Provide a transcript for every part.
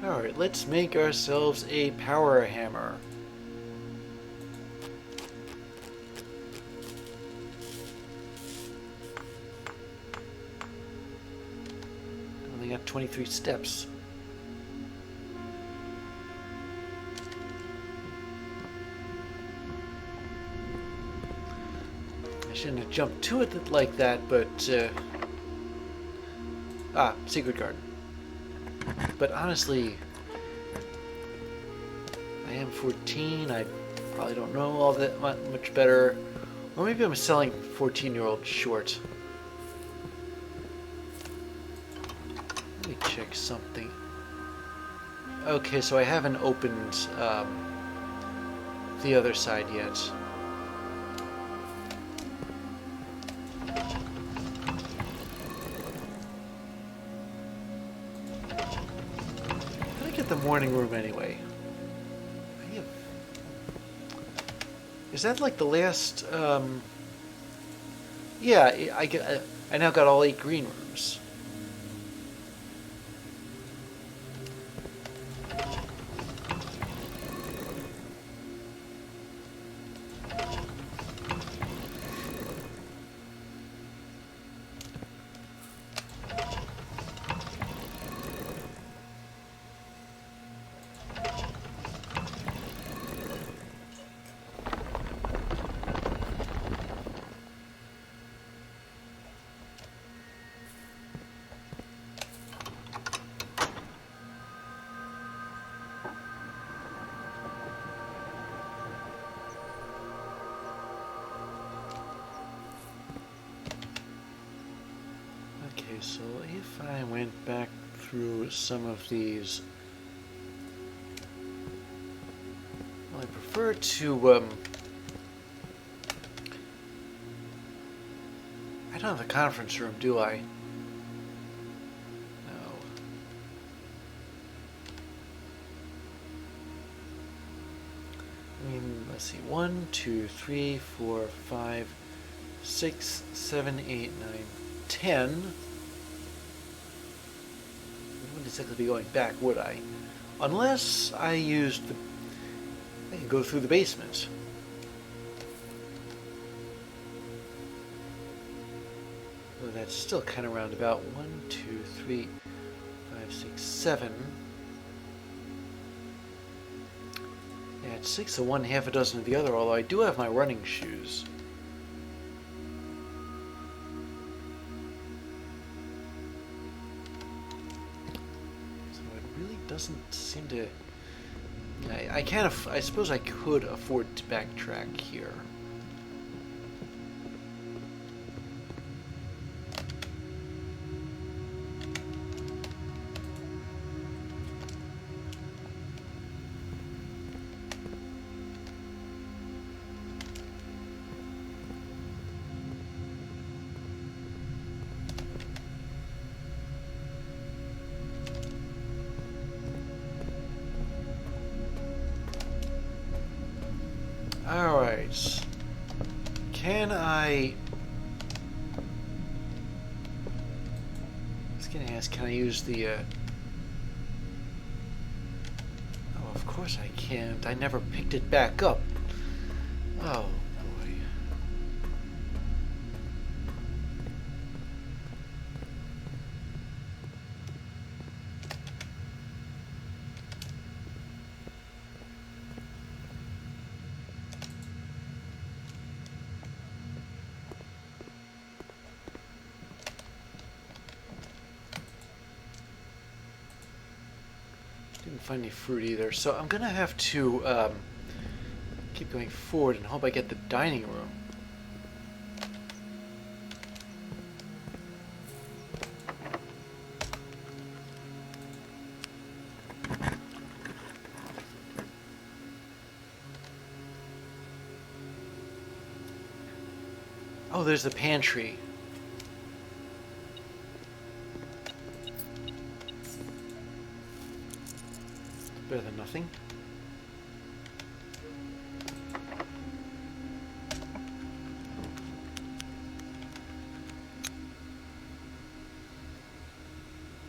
Alright, let's make ourselves a power hammer. Only got 23 steps. I shouldn't have jumped to it like that, but secret garden. But honestly, I am 14. I probably don't know all that much better. Or maybe I'm selling 14-year-old short. Let me check something. Okay, so I haven't opened the other side yet. How did I get the morning room anyway? Is that like the last? Yeah, I now got all 8 green rooms. Okay, so if I went back through some of these, well, I prefer to, I don't have the conference room, do I? No. I mean, let's see, 1, 2, 3, 4, 5, 6, 7, 8, 9, 10. I wouldn't exactly be going back, would I? Unless I used the... I can go through the basement. Well, that's still kind of roundabout. 1, 2, 3, 5, 6, 7. Yeah, it's 6 of one, half a dozen of the other, although I do have my running shoes. Doesn't seem to... I suppose I could afford to backtrack here. Alright. Can I... I was gonna ask, can I use the, Oh, of course I can't. I never picked it back up. Oh, boy. Didn't find any fruit either, so I'm gonna have to keep going forward and hope I get the dining room. Oh, there's the pantry. Better than nothing.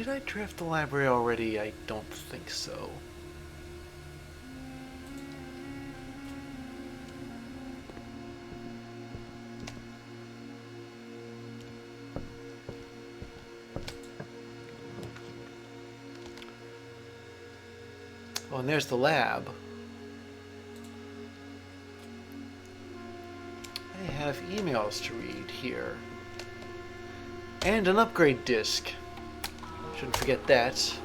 did I draft the library already? I don't think so. Oh, and there's the lab. I have emails to read here. And an upgrade disc. Shouldn't forget that.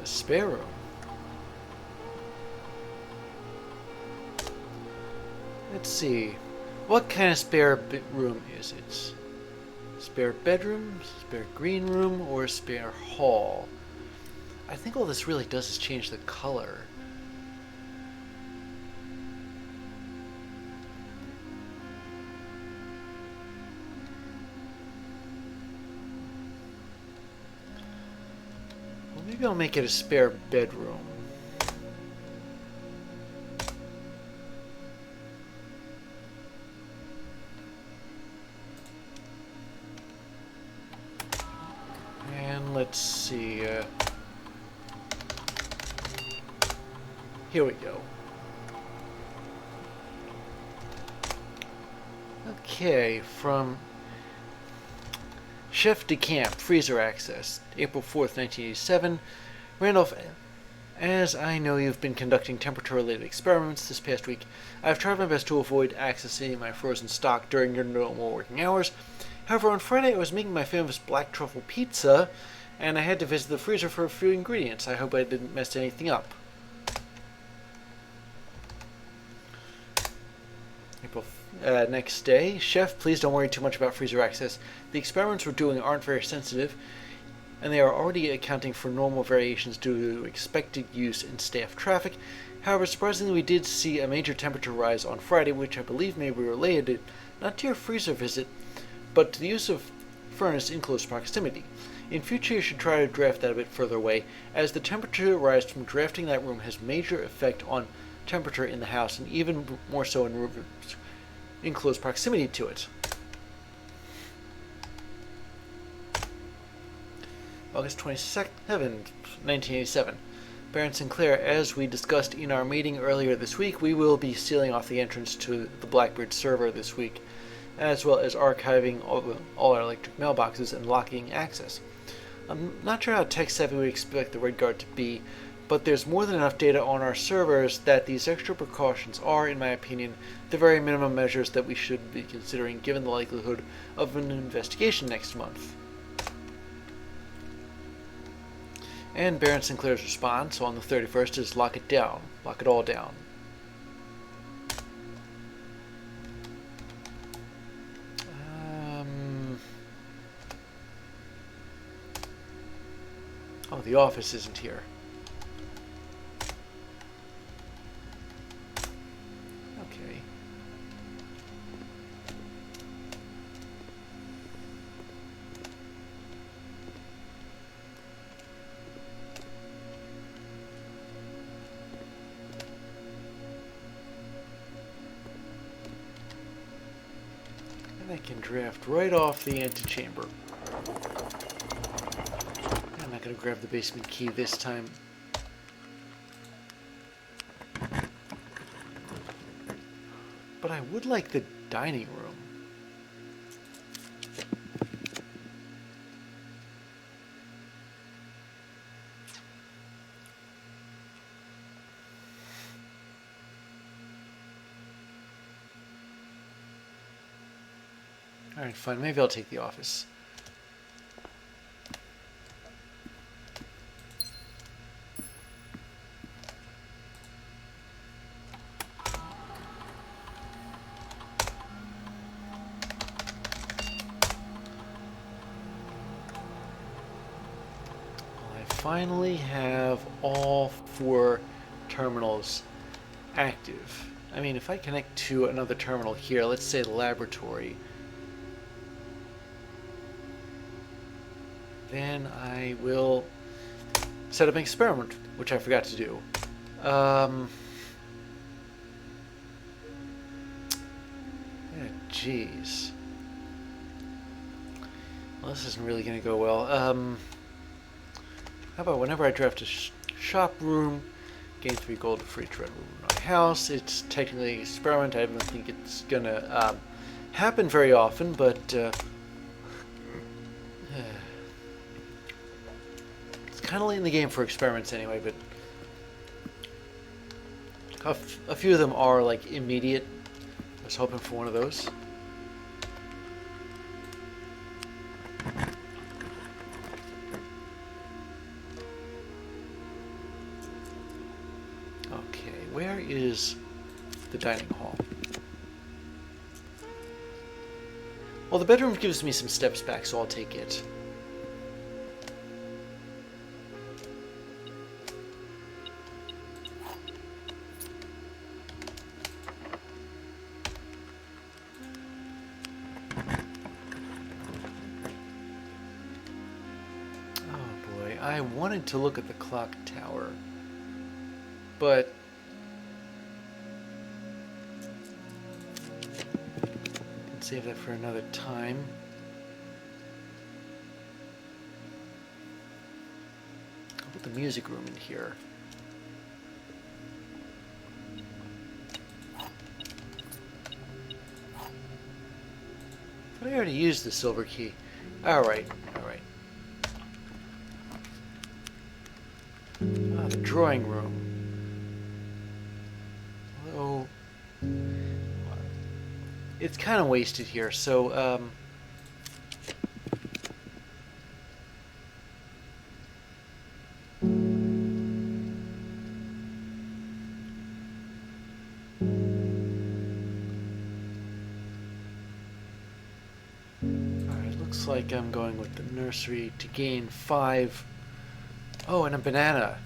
A spare room. Let's see. What kind of spare room is it? Spare bedroom, spare green room, or spare hall? I think all this really does is change the color. Well, maybe I'll make it a spare bedroom. Let's see. Here we go. Okay, from Chef de Camp, freezer access, April 4th, 1987. Randolph, as I know you've been conducting temperature-related experiments this past week, I've tried my best to avoid accessing my frozen stock during your normal working hours. However, on Friday I was making my famous black truffle pizza, and I had to visit the freezer for a few ingredients. I hope I didn't mess anything up. Next day, Chef, please don't worry too much about freezer access. The experiments we're doing aren't very sensitive, and they are already accounting for normal variations due to expected use in staff traffic. However, surprisingly, we did see a major temperature rise on Friday, which I believe may be related not to your freezer visit, but to the use of furnace in close proximity. In future, you should try to draft that a bit further away, as the temperature rise from drafting that room has major effect on temperature in the house, and even more so in rooms in close proximity to it. August 22nd, 1987. Baron Sinclair, as we discussed in our meeting earlier this week, we will be sealing off the entrance to the Blackbird server this week, as well as archiving all our electric mailboxes and locking access. I'm not sure how tech-savvy we expect the Red Guard to be, but there's more than enough data on our servers that these extra precautions are, in my opinion, the very minimum measures that we should be considering given the likelihood of an investigation next month. And Baron Sinclair's response on the 31st is lock it down. Lock it all down. Oh, the office isn't here. Okay. And I can draft right off the antechamber. I'm not going to grab the basement key this time. But I would like the dining room. Alright, fine. Maybe I'll take the office. Finally have all 4 terminals active. I mean, if I connect to another terminal here, let's say the laboratory, then I will set up an experiment, which I forgot to do. Jeez. Well, this isn't really going to go well. How about whenever I draft a shop room, gain 3 gold for each red room in my house. It's technically an experiment. I don't think it's going to happen very often, but it's kind of late in the game for experiments anyway, but a few of them are like immediate. I was hoping for one of those. Okay, where is the dining hall? Well, the bedroom gives me some steps back, so I'll take it. I wanted to look at the clock tower, but can save that for another time. I'll put the music room in here. But I already used the silver key. Alright, alright. The drawing room. Although it's kind of wasted here, so alright, looks like I'm going with the nursery to gain 5. Oh, and a banana.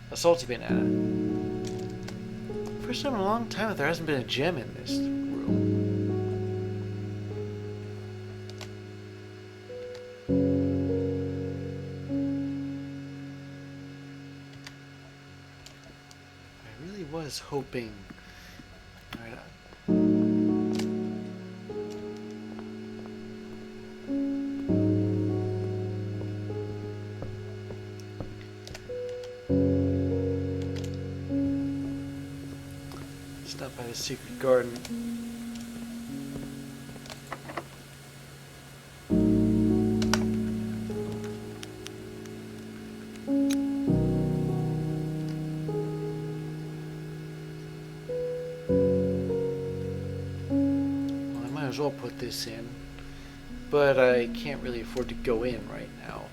A salty banana. First time in a long time that there hasn't been a gem in this room. I really was hoping. Alright. Stop by the secret garden. Well, I might as well put this in, but I can't really afford to go in right now.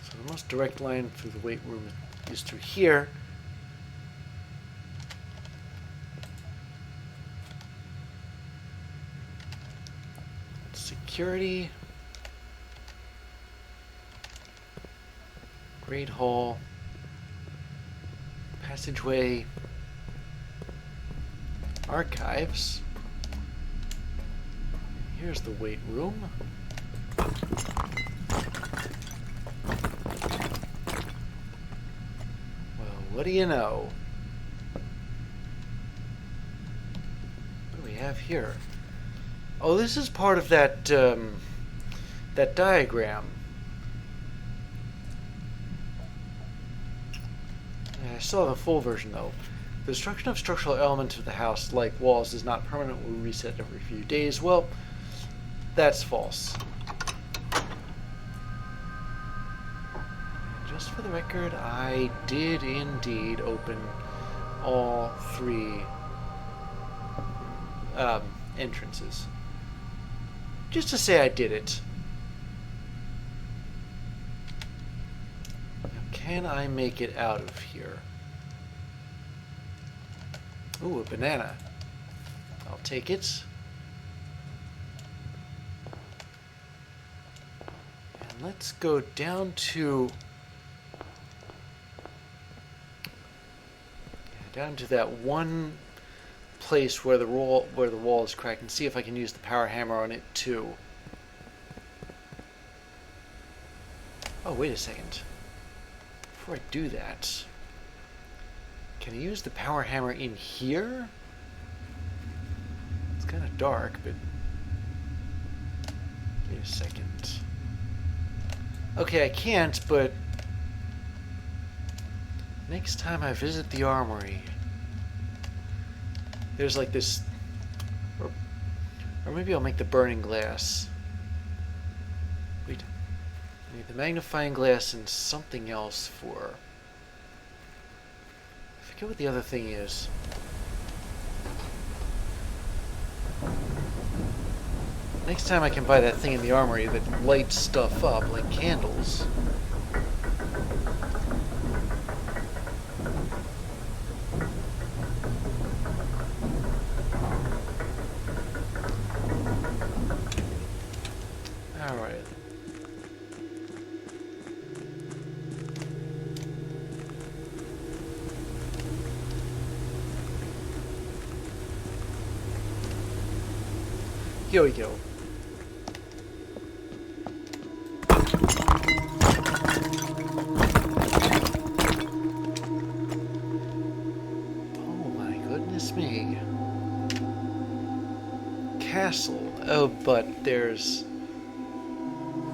So the most direct line through the weight room is through here. Security. Great hall. Passageway. Archives. Here's the weight room. What do you know? What do we have here? Oh, this is part of that that diagram. Yeah, I saw the full version though. The destruction of structural elements of the house, like walls, is not permanent. Will reset every few days. Well, that's false. Just for the record, I did indeed open all 3 entrances. Just to say I did it. Now, can I make it out of here? Ooh, a banana. I'll take it. let's go down to that one place where the wall is cracked and see if I can use the power hammer on it too. Oh, wait a second. Before I do that, can I use the power hammer in here? It's kind of dark, but wait a second. Okay, I can't, but next time I visit the armory, there's like this, or maybe I'll make the burning glass. Wait, I need the magnifying glass and something else for, I forget what the other thing is. Next time I can buy that thing in the armory that lights stuff up, like candles. Alright. Here we go. Me. Castle. Oh, but there's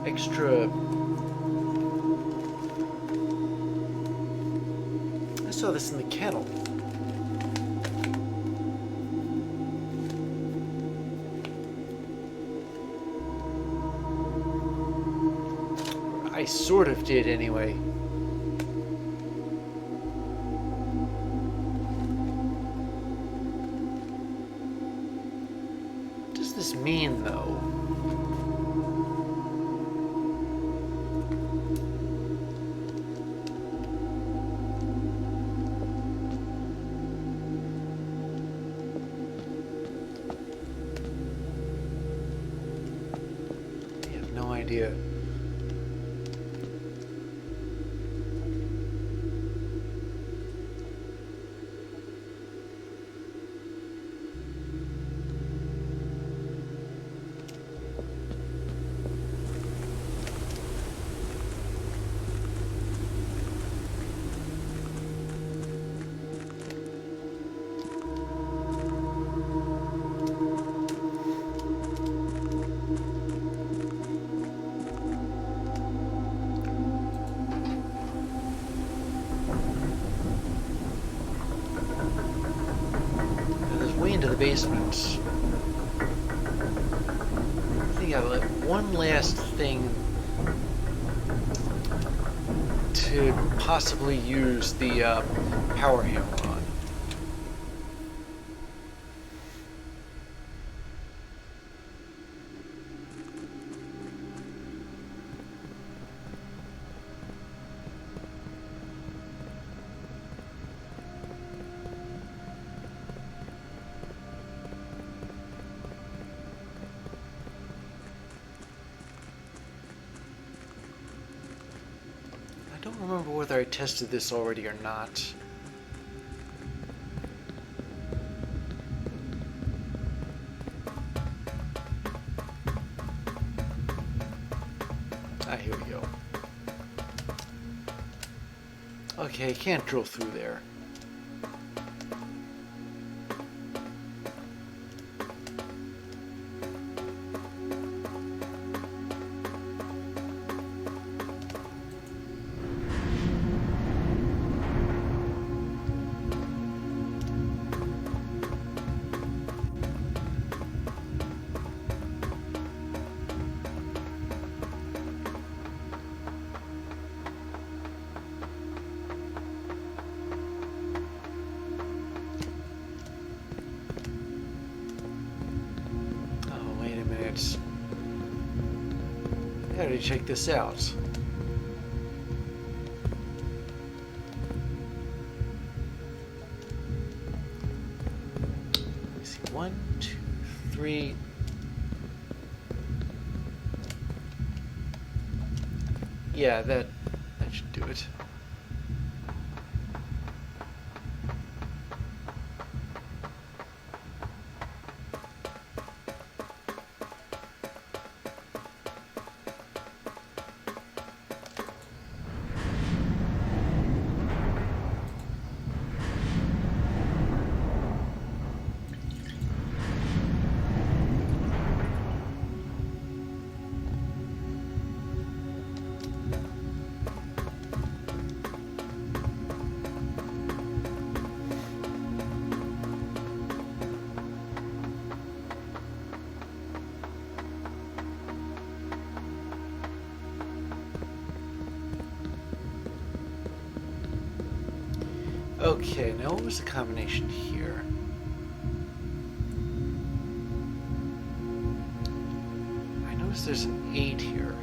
extra. I saw this in the kettle. I sort of did anyway. Mean though. I have no idea. Into the basement. I think I have like one last thing to possibly use the power hammer on. I don't remember whether I tested this already or not. Ah, here we go. Okay, can't drill through there. How do you check this out? Let me see. 1, 2, 3. Yeah, that should do it. Okay, now what was the combination here? I noticed there's an 8 here.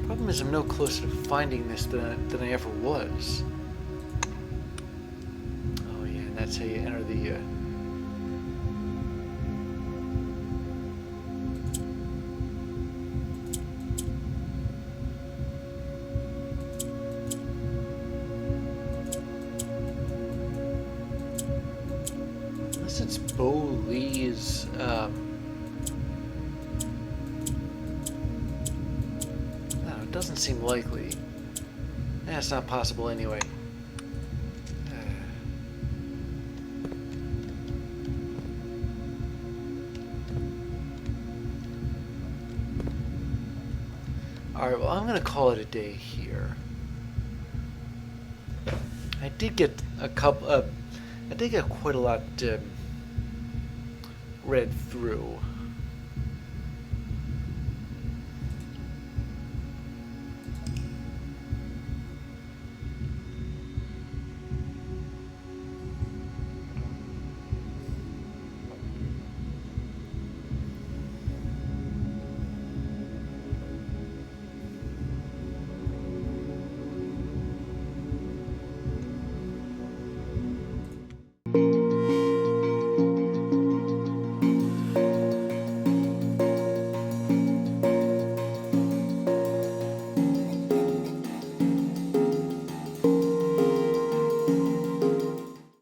Problem is, I'm no closer to finding this than I ever was. Oh yeah, and that's how you enter the. Unless it's Bo Lee's. Doesn't seem likely. That's not possible anyway. Alright, well, I'm going to call it a day here. I did get a couple. I did get quite a lot read through.